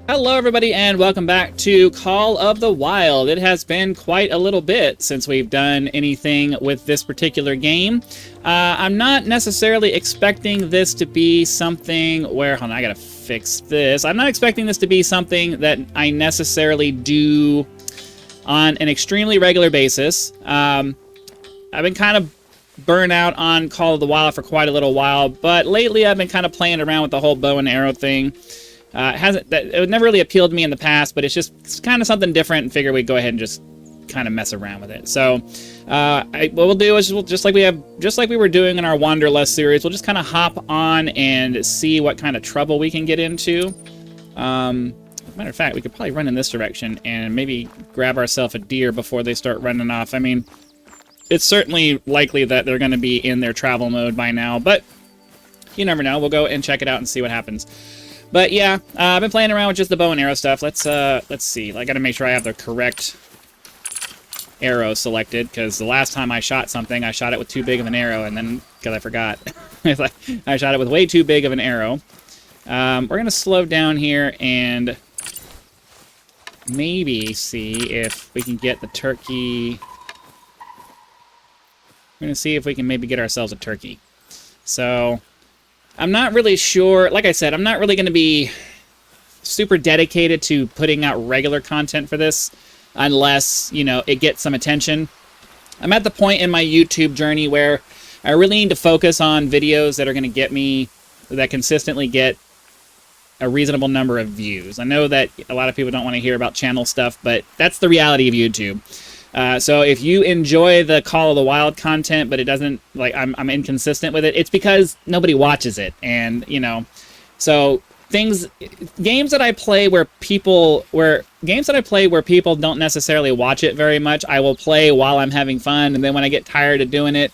Hello everybody and welcome back to Call of the Wild. It has been quite a little bit since we've done anything with this particular game. I'm not necessarily expecting this to be something where, hold on, I gotta fix this. I'm not expecting this to be something that I necessarily do on an extremely regular basis. I've been kind of burnt out on Call of the Wild for quite a little while, but lately I've been kind of playing around with the whole bow and arrow thing. It never really appealed to me in the past, but it's kind of something different, and figure we'd go ahead and just kind of mess around with it. So, what we'll do is just like we were doing in our Wanderlust series, we'll just kind of hop on and see what kind of trouble we can get into. Matter of fact, we could probably run in this direction and maybe grab ourselves a deer before they start running off. I mean, it's certainly likely that they're going to be in their travel mode by now, but you never know. We'll go and check it out and see what happens. But yeah, I've been playing around with just the bow and arrow stuff. Let's see. I gotta make sure I have the correct arrow selected, because the last time I shot something, I shot it with too big of an arrow, and then, because I forgot, I shot it with way too big of an arrow. We're gonna slow down here and maybe see if we can get the turkey. We're gonna see if we can maybe get ourselves a turkey. So I'm not really sure. Like I said, I'm not really going to be super dedicated to putting out regular content for this unless, you know, it gets some attention. I'm at the point in my YouTube journey where I really need to focus on videos that are going to get me, that consistently get a reasonable number of views. I know that a lot of people don't want to hear about channel stuff, but that's the reality of YouTube. So if you enjoy the Call of the Wild content, but it doesn't, like, I'm inconsistent with it, it's because nobody watches it. And, you know, so games that I play where people don't necessarily watch it very much, I will play while I'm having fun. And then when I get tired of doing it,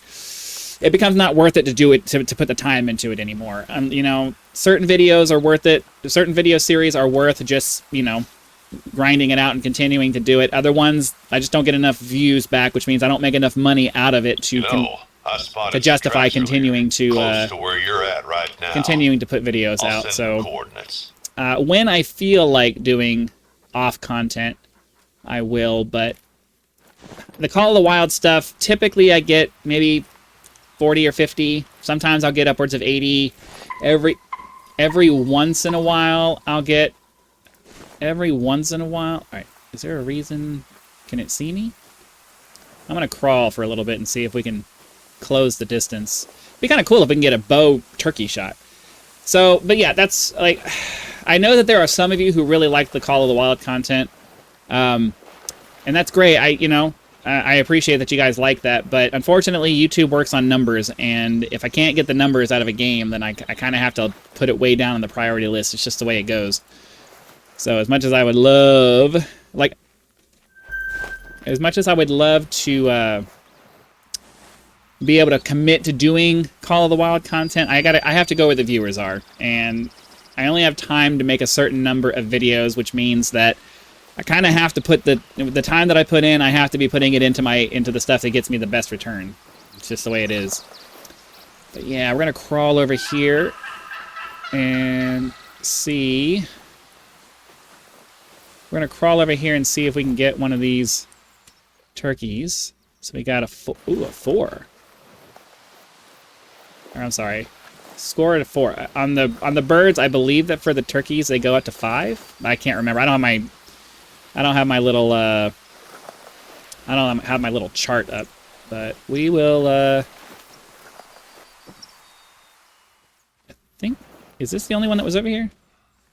it becomes not worth it to do it, to put the time into it anymore. You know, certain videos are worth it. Certain video series are worth just, you know, grinding it out and continuing to do it. Other ones, I just don't get enough views back, which means I don't make enough money out of it to justify continuing to where you're at right now. Continuing to put videos out. So when I feel like doing off content, I will. But the Call of the Wild stuff, typically I get maybe 40 or 50. Sometimes I'll get upwards of 80. Every once in a while I'll get. All right, is there a reason? Can it see me? I'm going to crawl for a little bit and see if we can close the distance. It'd be kind of cool if we can get a bow turkey shot. So, but yeah, that's, like, I know that there are some of you who really like the Call of the Wild content. And that's great. I appreciate that you guys like that, but unfortunately YouTube works on numbers, and if I can't get the numbers out of a game, then I kind of have to put it way down on the priority list. It's just the way it goes. So as much as I would love, to be able to commit to doing Call of the Wild content, I have to go where the viewers are, and I only have time to make a certain number of videos, which means that I kind of have to put the time that I put in, I have to be putting it into the stuff that gets me the best return. It's just the way it is. But yeah, we're gonna crawl over here and see. We're going to crawl over here and see if we can get one of these turkeys. So we got a 4. Or I'm sorry. Score at 4. On the birds, I believe that for the turkeys they go up to 5. I can't remember. I don't have my little chart up, but we will I think, is this the only one that was over here?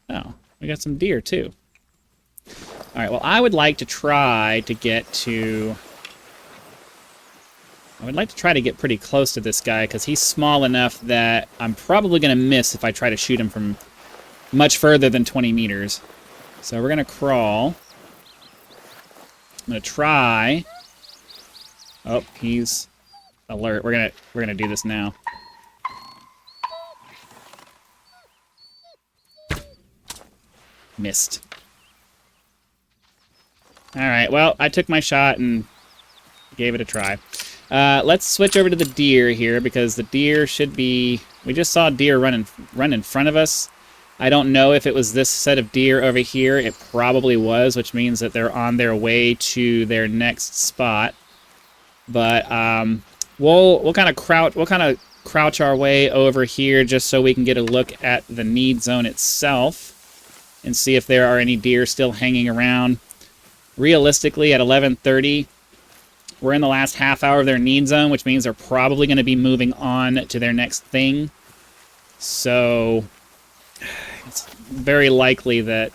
Oh, we got some deer too. All right, well, I would like to try to get pretty close to this guy, because he's small enough that I'm probably going to miss if I try to shoot him from much further than 20 meters. So we're going to crawl. I'm going to try. Oh, he's alert. We're going to do this now. Missed. Alright, well, I took my shot and gave it a try. Let's switch over to the deer here, because the deer should be... We just saw a deer run in front of us. I don't know if it was this set of deer over here. It probably was, which means that they're on their way to their next spot. But we'll kind of crouch our way over here just so we can get a look at the need zone itself and see if there are any deer still hanging around. Realistically, at 11:30, we're in the last half hour of their need zone, which means they're probably going to be moving on to their next thing. So it's very likely that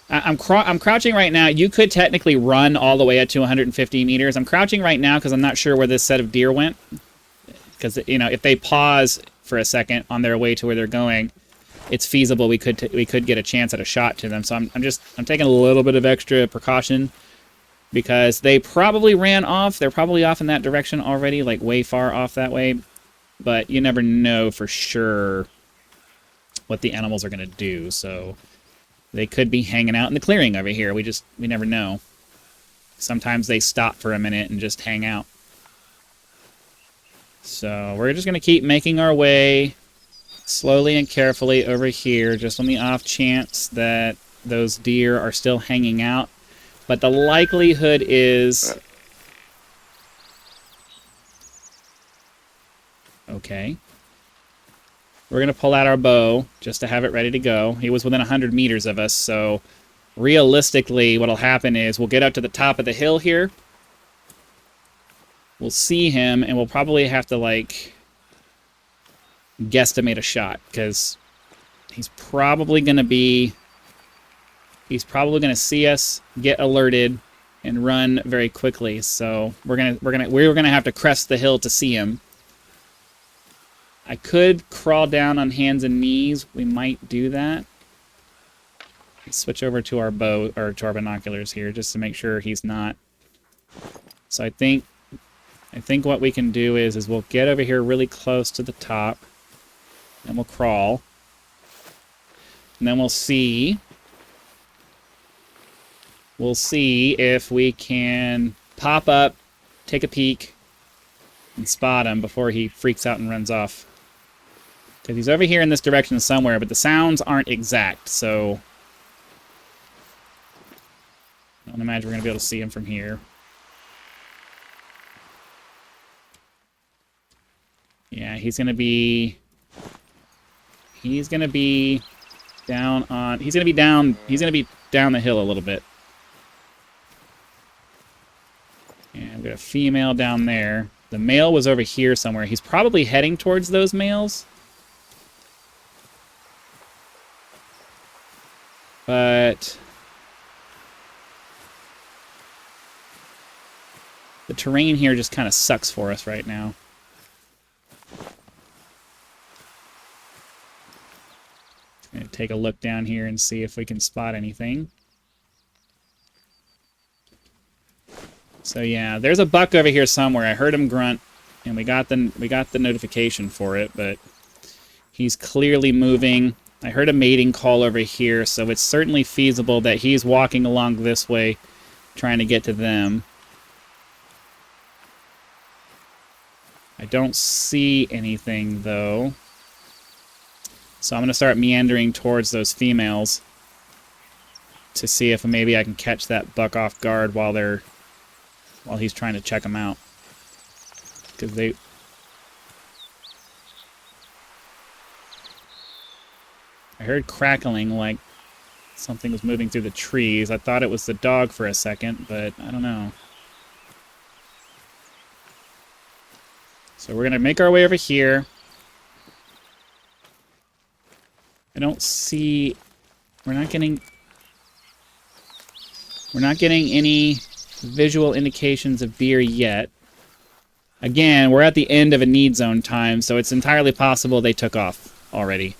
I'm crouching right now. You could technically run all the way up to 150 meters. I'm crouching right now because I'm not sure where this set of deer went. Because, you know, if they pause for a second on their way to where they're going, it's feasible we could get a chance at a shot to them. So I'm taking a little bit of extra precaution because they probably ran off. They're probably off in that direction already, like way far off that way. But you never know for sure what the animals are going to do. So they could be hanging out in the clearing over here. We never know. Sometimes they stop for a minute and just hang out. So we're just going to keep making our way slowly and carefully over here, just on the off chance that those deer are still hanging out. But the likelihood is... Okay. We're going to pull out our bow just to have it ready to go. He was within 100 meters of us, so realistically what'll happen is we'll get up to the top of the hill here. We'll see him, and we'll probably have to, like, guesstimate a shot, because he's probably going to see us, get alerted, and run very quickly. So we're gonna have to crest the hill to see him. I could crawl down on hands and knees. We might do that. Let's switch over to our bow, or to our binoculars here, just to make sure he's not. So I think what we can do is we'll get over here really close to the top, and we'll crawl. And then we'll see if we can pop up, take a peek, and spot him before he freaks out and runs off. Because he's over here in this direction somewhere, but the sounds aren't exact, so I don't imagine we're going to be able to see him from here. Yeah, he's going to be down the hill a little bit. And we've got a female down there. The male was over here somewhere. He's probably heading towards those males. But the terrain here just kind of sucks for us right now. Gonna take a look down here and see if we can spot anything. So yeah, there's a buck over here somewhere. I heard him grunt, and we got the notification for it, but he's clearly moving. I heard a mating call over here, so it's certainly feasible that he's walking along this way, trying to get to them. I don't see anything, though. So I'm going to start meandering towards those females to see if maybe I can catch that buck off guard while he's trying to check them out. Because I heard crackling like something was moving through the trees. I thought it was the dog for a second, but I don't know. So we're going to make our way over here. I don't see... We're not getting any visual indications of deer yet. Again, we're at the end of a need zone time, so it's entirely possible they took off already.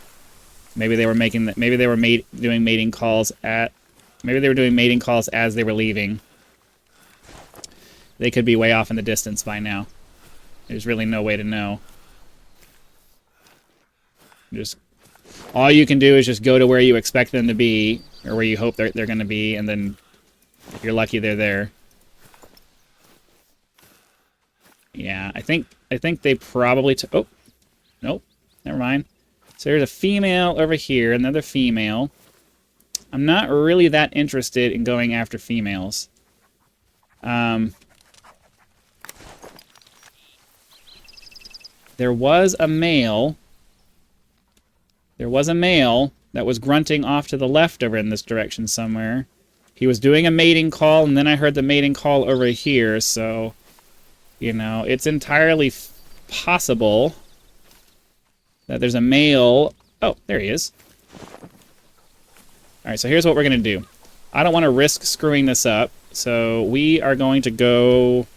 Maybe they were doing mating calls as they were leaving. They could be way off in the distance by now. There's really no way to know. All you can do is just go to where you expect them to be, or where you hope they're going to be, and then if you're lucky, they're there. Yeah, I think they probably oh, nope, never mind. So there's a female over here, another female. I'm not really that interested in going after females. There was a male. There was a male that was grunting off to the left over in this direction somewhere. He was doing a mating call, and then I heard the mating call over here, so, you know, it's entirely possible that there's a male. Oh, there he is. All right, so here's what we're going to do. I don't want to risk screwing this up, so we are going to go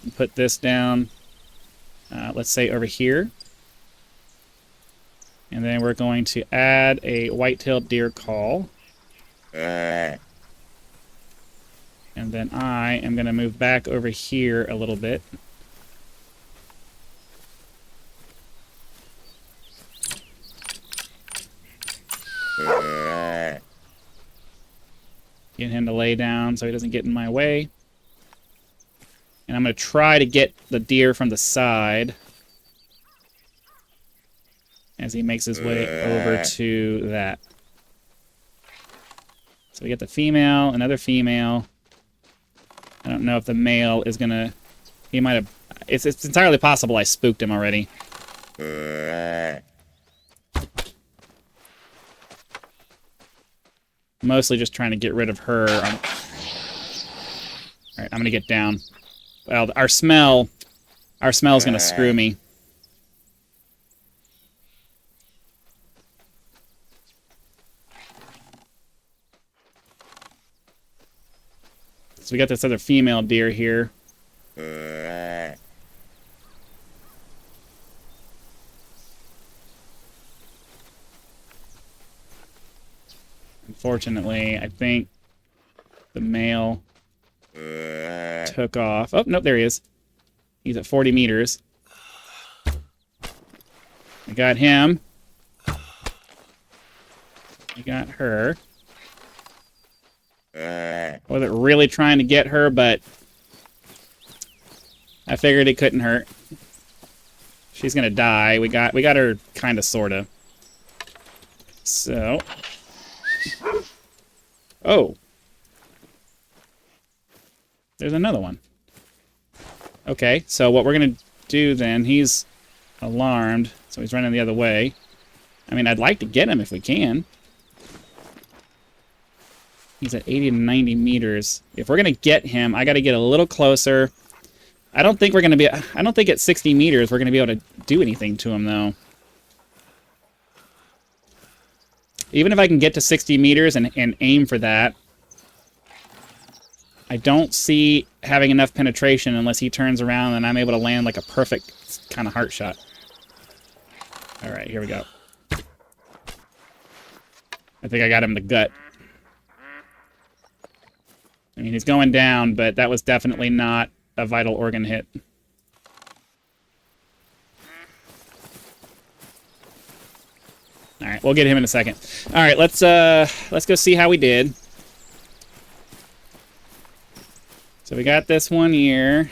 and put this down, let's say over here. And then we're going to add a white-tailed deer call. And then I am going to move back over here a little bit. Get him to lay down so he doesn't get in my way. And I'm going to try to get the deer from the side as he makes his way over to that. So we get the female, another female. I don't know if the male is going to... He might have... It's entirely possible I spooked him already. Mostly just trying to get rid of her. Alright, I'm going to get down. Well, our smell's going to screw me. So we got this other female deer here. Unfortunately, I think the male took off. Oh, nope, there he is. He's at 40 meters. I got him. I got her. I wasn't really trying to get her, but I figured it couldn't hurt. She's gonna die. We got her kinda sorta. So. Oh. There's another one. Okay, so what we're gonna do then, he's alarmed, so he's running the other way. I mean, I'd like to get him if we can. He's at 80 to 90 meters. If we're going to get him, I got to get a little closer. I don't think at 60 meters we're going to be able to do anything to him, though. Even if I can get to 60 meters and aim for that, I don't see having enough penetration unless he turns around and I'm able to land like a perfect kind of heart shot. All right, here we go. I think I got him in the gut. I mean, he's going down, but that was definitely not a vital organ hit. All right, we'll get him in a second. All right, let's go see how we did. So we got this one here.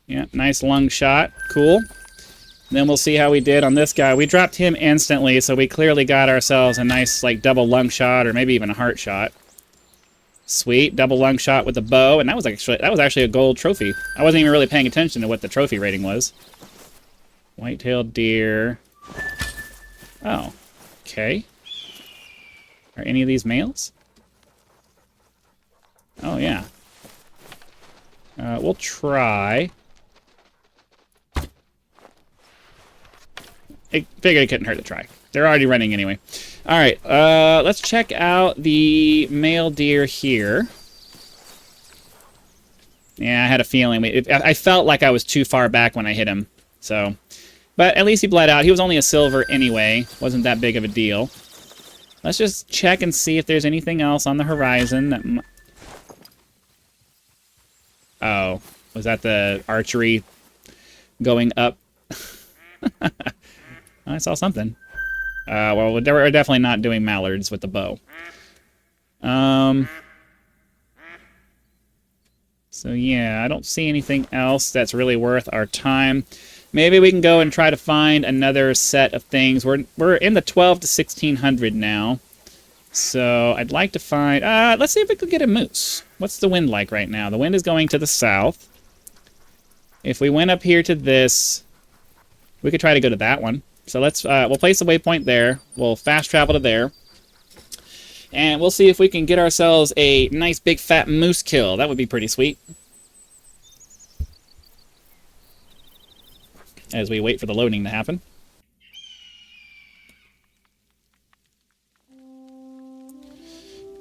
Yeah, nice lung shot. Cool. Then we'll see how we did on this guy. We dropped him instantly, so we clearly got ourselves a nice, like, double lung shot, or maybe even a heart shot. Sweet, double lung shot with the bow, and that was actually a gold trophy. I wasn't even really paying attention to what the trophy rating was. White-tailed deer. Oh, okay. Are any of these males? Oh, yeah. We'll try. I figured it couldn't hurt to try. They're already running anyway. All right, let's check out the male deer here. Yeah, I had a feeling. I felt like I was too far back when I hit him. So, but at least he bled out. He was only a silver anyway. Wasn't that big of a deal. Let's just check and see if there's anything else on the horizon that... Oh, was that the archery going up? I saw something. Well, we're definitely not doing mallards with the bow. So yeah, I don't see anything else that's really worth our time. maybe we can go and try to find another set of things. We're in the 12 to 1600 now. So I'd like to find... let's see if we could get a moose. What's the wind like right now? The wind is going to the south. If we went up here to this, we could try to go to that one. So let's... we'll place a waypoint there. We'll fast travel to there. And we'll see if we can get ourselves a nice big fat moose kill. That would be pretty sweet. As we wait for the loading to happen.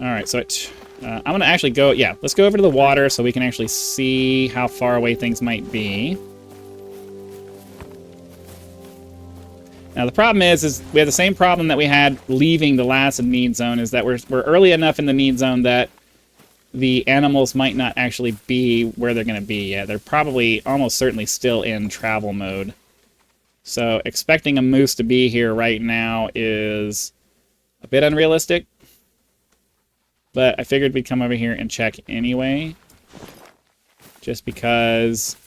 Alright, so I'm going to actually go... Yeah, let's go over to the water so we can actually see how far away things might be. Now, the problem is we have the same problem that we had leaving the last need zone, is that we're early enough in the need zone that the animals might not actually be where they're going to be yet. They're probably almost certainly still in travel mode. So expecting a moose to be here right now is a bit unrealistic. But I figured we'd come over here and check anyway. Just because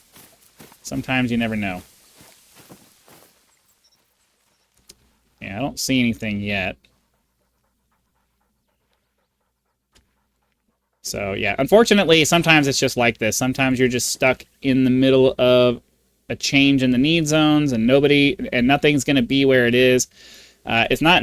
sometimes you never know. Yeah, I don't see anything yet. So, yeah, unfortunately, sometimes it's just like this. Sometimes you're just stuck in the middle of a change in the need zones, and nothing's going to be where it is. It's not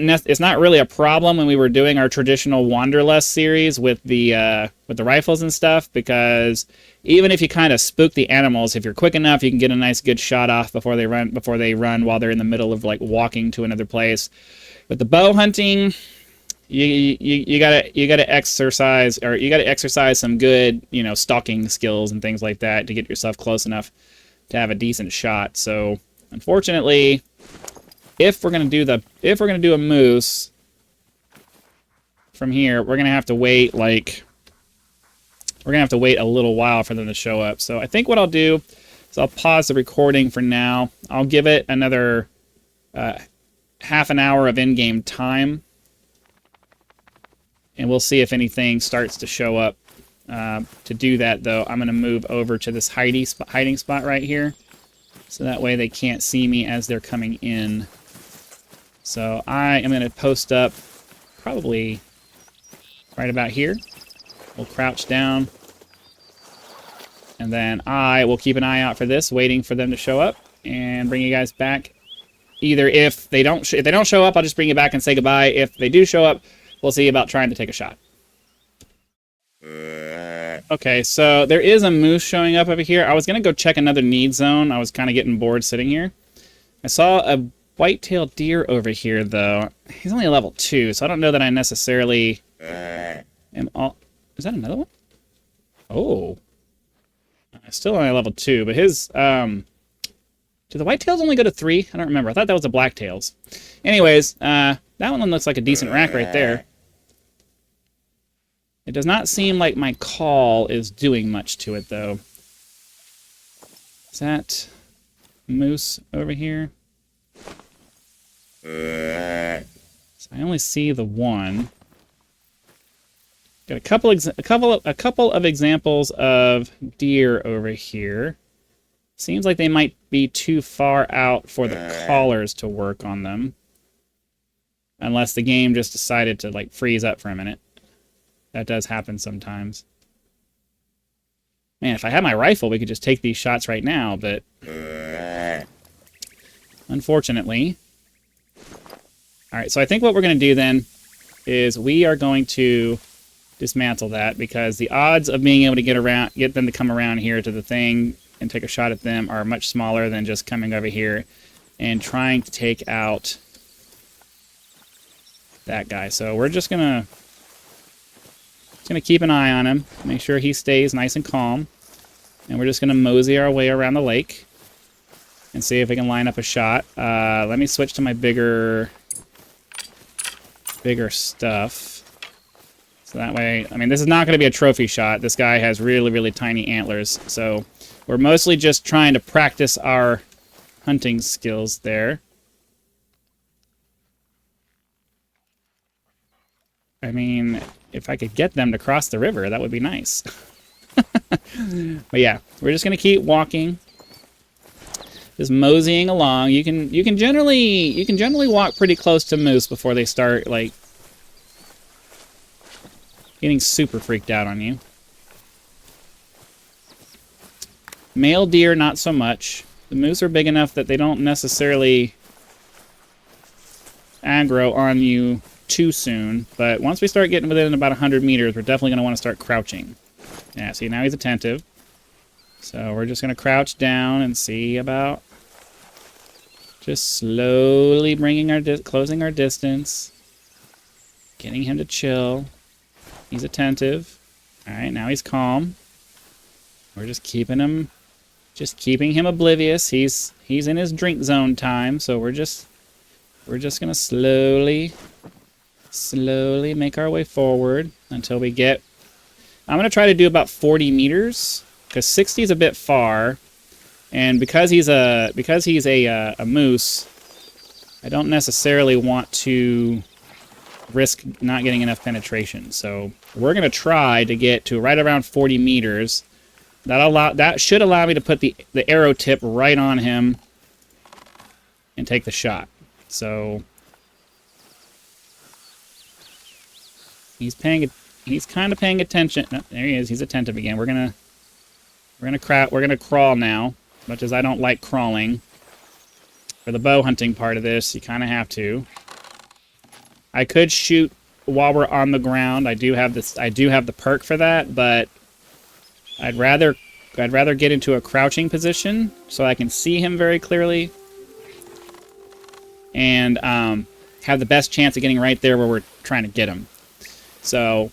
really a problem when we were doing our traditional Wanderlust series with the rifles and stuff, because even if you kind of spook the animals, if you're quick enough, you can get a nice good shot off before they run while they're in the middle of like walking to another place. With the bow hunting, you gotta exercise some good, stalking skills and things like that to get yourself close enough to have a decent shot. So unfortunately, if we're gonna do a moose from here, we're gonna have to wait a little while for them to show up. So I think what I'll do is I'll pause the recording for now. I'll give it another half an hour of in-game time, and we'll see if anything starts to show up. To do that, though, I'm going to move over to this hiding spot right here, so that way they can't see me as they're coming in. So I am going to post up probably right about here. We'll crouch down, and then I will keep an eye out for this, waiting for them to show up, and bring you guys back. Either if they don't show up, I'll just bring you back and say goodbye. If they do show up, we'll see about trying to take a shot. Okay, so there is a moose showing up over here. I was going to go check another need zone. I was kind of getting bored sitting here. I saw a white-tailed deer over here, though. He's only a level 2, so I don't know that I necessarily am all... Is that another one? Oh. Still only level 2, but his... Do the whitetails only go to 3? I don't remember. I thought that was the blacktails. Anyways, that one looks like a decent rack right there. It does not seem like my call is doing much to it, though. Is that moose over here? So I only see the one. Got a couple of examples of deer over here. Seems like they might be too far out for the callers to work on them. Unless the game just decided to, like, freeze up for a minute. That does happen sometimes. Man, if I had my rifle, we could just take these shots right now, but... Unfortunately. Alright, so I think what we're going to do then is we are going to dismantle that, because the odds of being able to get them to come around here to the thing and take a shot at them are much smaller than just coming over here and trying to take out that guy. So we're just gonna keep an eye on him, make sure he stays nice and calm, and we're just gonna mosey our way around the lake and see if we can line up a shot. Let me switch to my bigger stuff. So that way, I mean, this is not going to be a trophy shot. This guy has really, really tiny antlers. So we're mostly just trying to practice our hunting skills there. I mean, if I could get them to cross the river, that would be nice. But yeah, we're just going to keep walking. Just moseying along. You can generally walk pretty close to moose before they start like getting super freaked out on you. Male deer, not so much. The moose are big enough that they don't necessarily aggro on you too soon, but once we start getting within about 100 meters, we're definitely going to want to start crouching. Yeah, see, now he's attentive. So we're just going to crouch down and see about just slowly bringing our closing our distance, getting him to chill. He's attentive. All right, now he's calm. We're just keeping him oblivious. He's in his drink zone time, so we're just going to slowly make our way forward until we get... I'm going to try to do about 40 meters, because 60 is a bit far, and because he's a moose, I don't necessarily want to risk not getting enough penetration. So we're going to try to get to right around 40 meters. That should allow me to put the arrow tip right on him and take the shot. So he's kind of paying attention. Oh, there he is. He's attentive again. We're gonna crawl now. As much as I don't like crawling, for the bow hunting part of this, you kind of have to. I could shoot while we're on the ground. I do have the perk for that, but I'd rather get into a crouching position so I can see him very clearly and have the best chance of getting right there where we're trying to get him. So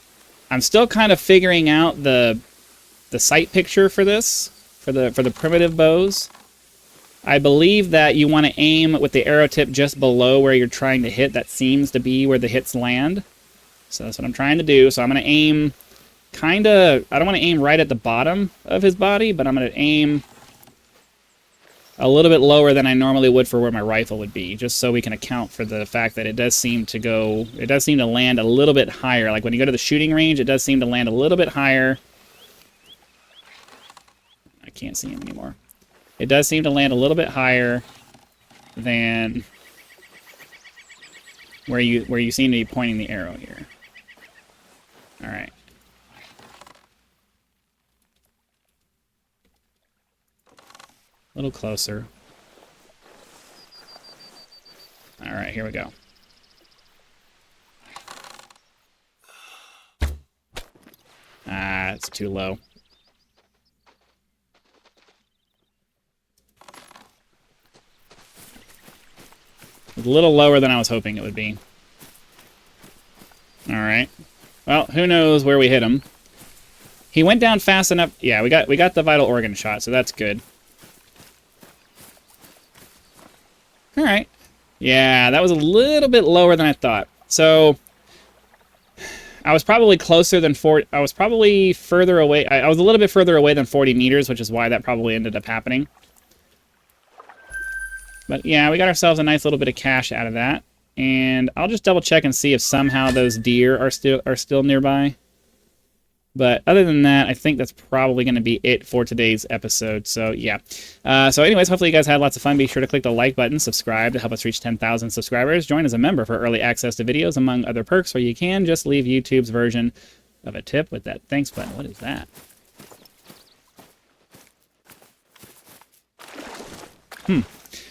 I'm still kind of figuring out the sight picture for this, for the primitive bows. I believe that you want to aim with the arrow tip just below where you're trying to hit. That seems to be where the hits land. So that's what I'm trying to do. So I'm going to aim I don't want to aim right at the bottom of his body, but I'm going to aim a little bit lower than I normally would for where my rifle would be, just so we can account for the fact that it does seem to land a little bit higher. Like when you go to the shooting range, it does seem to land a little bit higher. I can't see him anymore. It does seem to land a little bit higher than where you seem to be pointing the arrow here. All right. A little closer. All right, here we go. Ah, it's too low. A little lower than I was hoping it would be. All right. Well, who knows where we hit him. He went down fast enough. Yeah, we got the vital organ shot, so that's good. All right. Yeah, that was a little bit lower than I thought. So I was probably closer than 40. I was probably further away. I was a little bit further away than 40 meters, which is why that probably ended up happening. But yeah, we got ourselves a nice little bit of cash out of that. And I'll just double check and see if somehow those deer are still nearby. But other than that, I think that's probably going to be it for today's episode. So, yeah. So anyways, hopefully you guys had lots of fun. Be sure to click the like button, subscribe to help us reach 10,000 subscribers. Join as a member for early access to videos, among other perks, or you can just leave YouTube's version of a tip with that thanks button. What is that?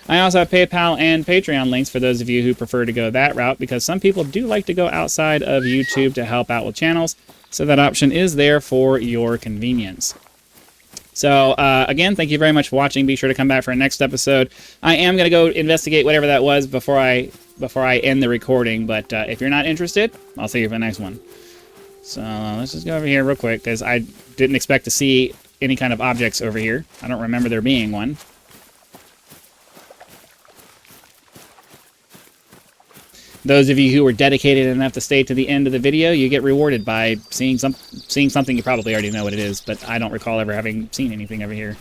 I also have PayPal and Patreon links for those of you who prefer to go that route, because some people do like to go outside of YouTube to help out with channels. So that option is there for your convenience. So, again, thank you very much for watching. Be sure to come back for our next episode. I am going to go investigate whatever that was before I end the recording. But if you're not interested, I'll see you for the next one. So let's just go over here real quick, because I didn't expect to see any kind of objects over here. I don't remember there being one. Those of you who were dedicated enough to stay to the end of the video, you get rewarded by seeing something you probably already know what it is, but I don't recall ever having seen anything over here.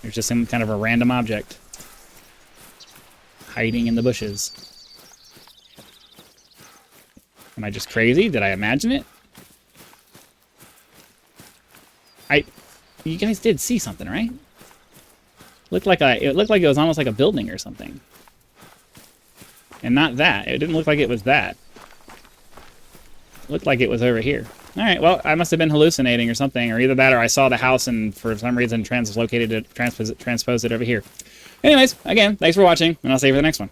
There's just some kind of a random object hiding in the bushes. Am I just crazy? Did I imagine it? You guys did see something, right? It looked like it was almost like a building or something. And not that. It didn't look like it was that. It looked like it was over here. All right, well, I must have been hallucinating or something, or either that or I saw the house and for some reason transposed it over here. Anyways, again, thanks for watching, and I'll see you for the next one.